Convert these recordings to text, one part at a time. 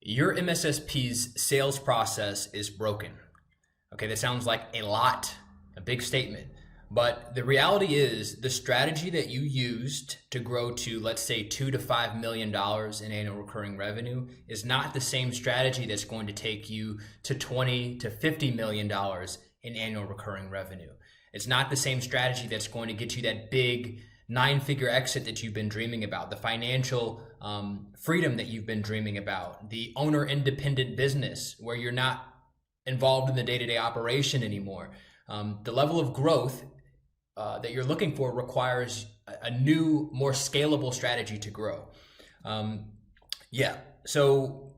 Your MSSP's sales process is broken. Okay, that sounds like a big statement. But the reality is the strategy that you used to grow to, let's say, $2 to $5 million in annual recurring revenue is not the same strategy that's going to take you to $20 to $50 million in annual recurring revenue. It's not the same strategy that's going to get you that big 9-figure exit that you've been dreaming about, the financial freedom that you've been dreaming about, the owner independent business where you're not involved in the day-to-day operation anymore. The level of growth that you're looking for requires a new, more scalable strategy to grow. So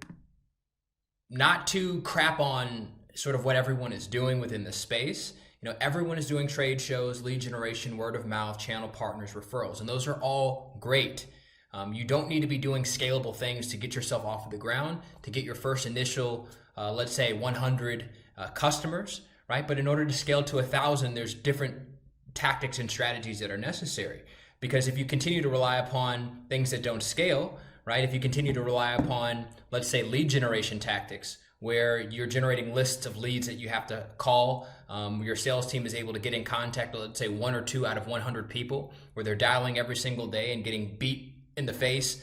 not to crap on sort of what everyone is doing within the space. Everyone is doing trade shows, lead generation, word of mouth, channel partners, referrals, and those are all great. You don't need to be doing scalable things to get yourself off of the ground, to get your first initial, let's say 100 customers, right? But in order to scale to 1,000, there's different tactics and strategies that are necessary. Because if you continue to rely upon things that don't scale, right? If you continue to rely upon, let's say, lead generation tactics, where you're generating lists of leads that you have to call, your sales team is able to get in contact with, let's say, 1 or 2 out of 100 people, where they're dialing every single day and getting beat in the face,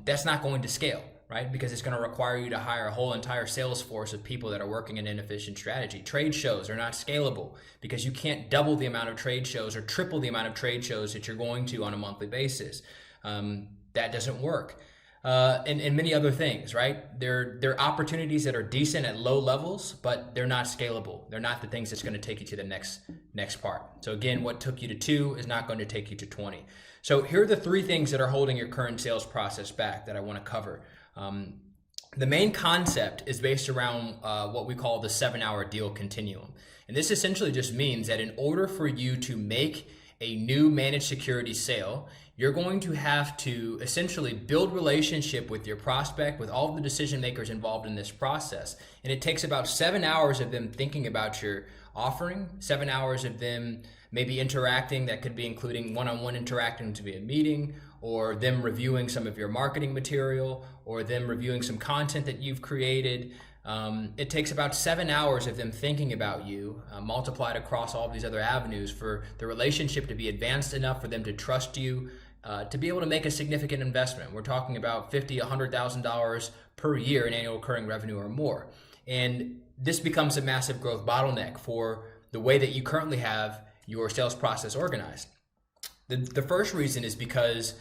that's not going to scale, right? Because it's going to require you to hire a whole entire sales force of people that are working an inefficient strategy. Trade shows are not scalable because you can't double the amount of trade shows or triple the amount of trade shows that you're going to on a monthly basis. That doesn't work. And many other things, right? They're opportunities that are decent at low levels, but they're not scalable. They're not the things that's going to take you to the next part. So again, what took you to 2 is not going to take you to 20. So here are the 3 things that are holding your current sales process back that I want to cover. The main concept is based around what we call the 7-hour deal continuum. And this essentially just means that in order for you to make a new managed security sale, you're going to have to essentially build relationship with your prospect, with all of the decision makers involved in this process. And it takes about 7 hours of them thinking about your offering, 7 hours of them maybe interacting. That could be including one-on-one interacting to be a meeting, or them reviewing some of your marketing material, or them reviewing some content that you've created. It takes about 7 hours of them thinking about you, multiplied across all these other avenues, for the relationship to be advanced enough for them to trust you, to be able to make a significant investment. We're talking about $50,000, $100,000 per year in annual recurring revenue or more. And this becomes a massive growth bottleneck for the way that you currently have your sales process organized. The first reason is because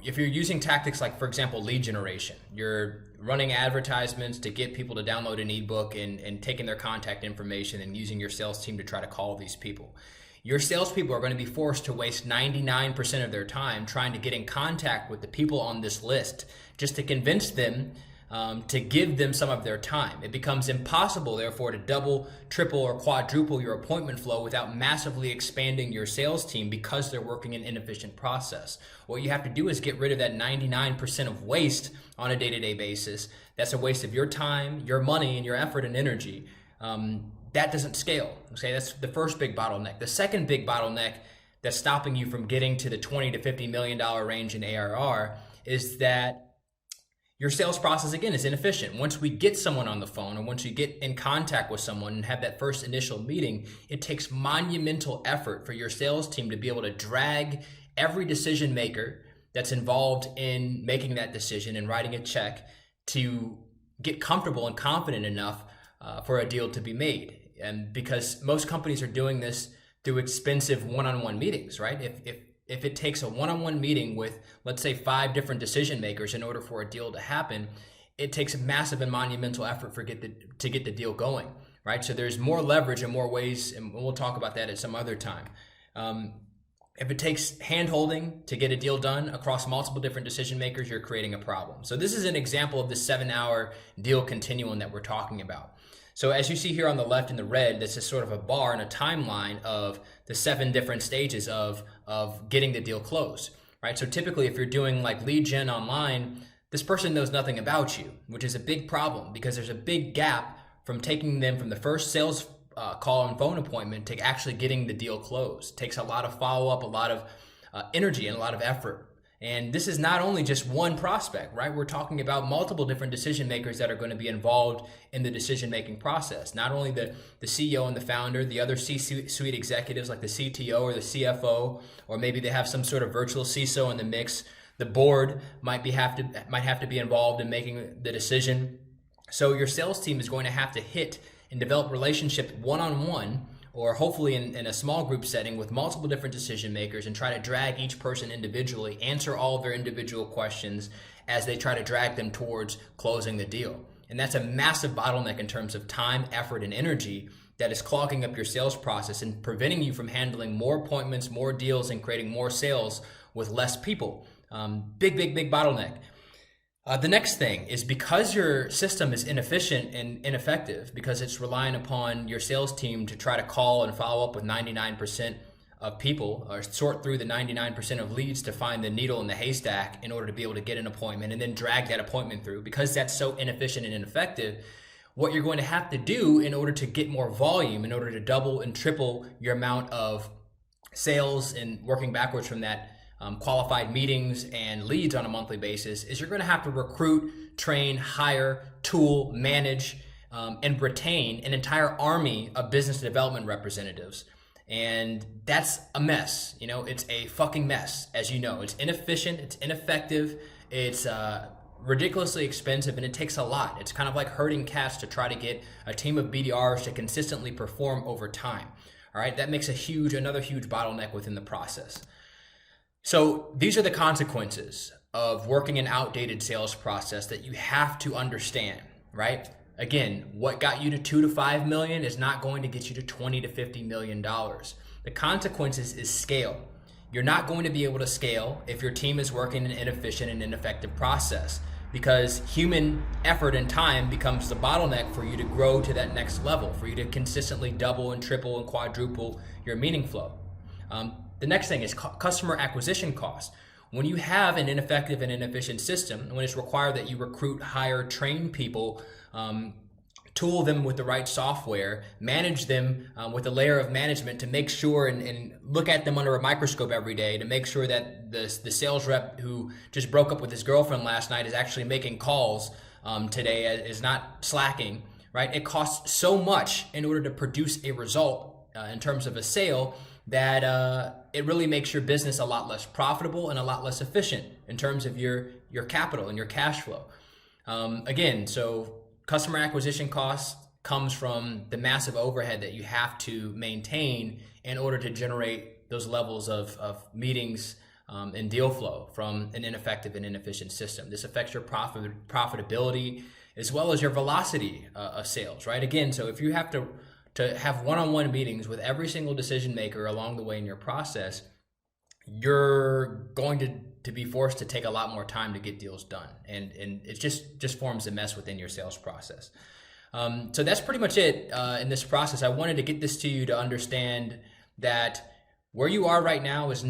if you're using tactics like, for example, lead generation, you're running advertisements to get people to download an ebook and taking their contact information and using your sales team to try to call these people. Your salespeople are going to be forced to waste 99% of their time trying to get in contact with the people on this list just to convince them to give them some of their time. It becomes impossible, therefore, to double, triple, or quadruple your appointment flow without massively expanding your sales team because they're working an inefficient process. What you have to do is get rid of that 99% of waste on a day-to-day basis. That's a waste of your time, your money, and your effort and energy. That doesn't scale. Okay, that's the first big bottleneck. The second big bottleneck that's stopping you from getting to the $20 to $50 million range in ARR is that your sales process, again, is inefficient. Once we get someone on the phone, or once you get in contact with someone and have that first initial meeting, it takes monumental effort for your sales team to be able to drag every decision maker that's involved in making that decision and writing a check to get comfortable and confident enough for a deal to be made. And because most companies are doing this through expensive one-on-one meetings, right? If it takes a one-on-one meeting with, let's say, 5 different decision makers in order for a deal to happen, it takes a massive and monumental effort to get the deal going, right? So there's more leverage and more ways, and we'll talk about that at some other time. If it takes hand-holding to get a deal done across multiple different decision makers, you're creating a problem. So this is an example of the 7-hour deal continuum that we're talking about. So as you see here on the left in the red, this is sort of a bar and a timeline of the 7 different stages of getting the deal closed, right? So typically if you're doing like lead gen online, this person knows nothing about you, which is a big problem because there's a big gap from taking them from the first sales call and phone appointment to actually getting the deal closed. It takes a lot of follow-up, a lot of energy, and a lot of effort. And this is not only just one prospect, right? We're talking about multiple different decision makers that are going to be involved in the decision-making process. Not only the CEO and the founder, the other C-suite executives like the CTO or the CFO, or maybe they have some sort of virtual CISO in the mix. The board might have to be involved in making the decision. So your sales team is going to have to hit and develop relationship one-on-one, or hopefully in a small group setting with multiple different decision makers, and try to drag each person individually, answer all of their individual questions as they try to drag them towards closing the deal. And that's a massive bottleneck in terms of time, effort, and energy that is clogging up your sales process and preventing you from handling more appointments, more deals, and creating more sales with less people. Big bottleneck. The next thing is, because your system is inefficient and ineffective, because it's relying upon your sales team to try to call and follow up with 99% of people, or sort through the 99% of leads to find the needle in the haystack in order to be able to get an appointment and then drag that appointment through, because that's so inefficient and ineffective, what you're going to have to do in order to get more volume, in order to double and triple your amount of sales and working backwards from that, qualified meetings and leads on a monthly basis, is you're going to have to recruit, train, hire, tool, manage, and retain an entire army of business development representatives. And that's a mess. It's a fucking mess. As you know, it's inefficient, it's ineffective, it's ridiculously expensive, and it takes a lot. It's kind of like herding cats to try to get a team of BDRs to consistently perform over time. All right, that makes another huge bottleneck within the process. So these are the consequences of working an outdated sales process that you have to understand, right? Again, what got you to 2 to 5 million is not going to get you to 20 to 50 million dollars. The consequences is scale. You're not going to be able to scale if your team is working an inefficient and ineffective process, because human effort and time becomes the bottleneck for you to grow to that next level, for you to consistently double and triple and quadruple your meeting flow. The next thing is customer acquisition cost. When you have an ineffective and inefficient system, when it's required that you recruit, hire, train people, tool them with the right software, manage them with a layer of management to make sure and look at them under a microscope every day to make sure that the sales rep who just broke up with his girlfriend last night is actually making calls today, is not slacking, right? It costs so much in order to produce a result in terms of a sale that it really makes your business a lot less profitable and a lot less efficient in terms of your capital and your cash flow. Again, so customer acquisition cost comes from the massive overhead that you have to maintain in order to generate those levels of meetings and deal flow from an ineffective and inefficient system. This affects your profitability as well as your velocity of sales, right? Again, so if you have to have one-on-one meetings with every single decision maker along the way in your process, you're going to be forced to take a lot more time to get deals done, and it just forms a mess within your sales process. So that's pretty much it in this process. I wanted to get this to you to understand that where you are right now is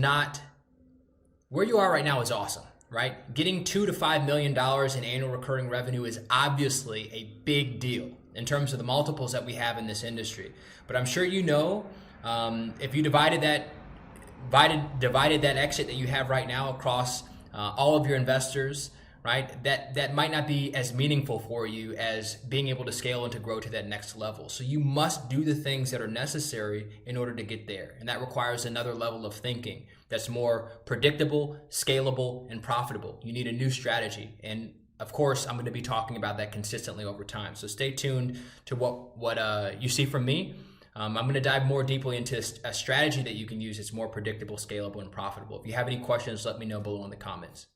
awesome, right? Getting $2 to $5 million in annual recurring revenue is obviously a big deal in terms of the multiples that we have in this industry. But I'm sure if you divided that exit that you have right now across all of your investors, right, that might not be as meaningful for you as being able to scale and to grow to that next level. So you must do the things that are necessary in order to get there. And that requires another level of thinking that's more predictable, scalable, and profitable. You need a new strategy. And of course, I'm going to be talking about that consistently over time. So stay tuned to what you see from me. I'm going to dive more deeply into a strategy that you can use that's more predictable, scalable, and profitable. If you have any questions, let me know below in the comments.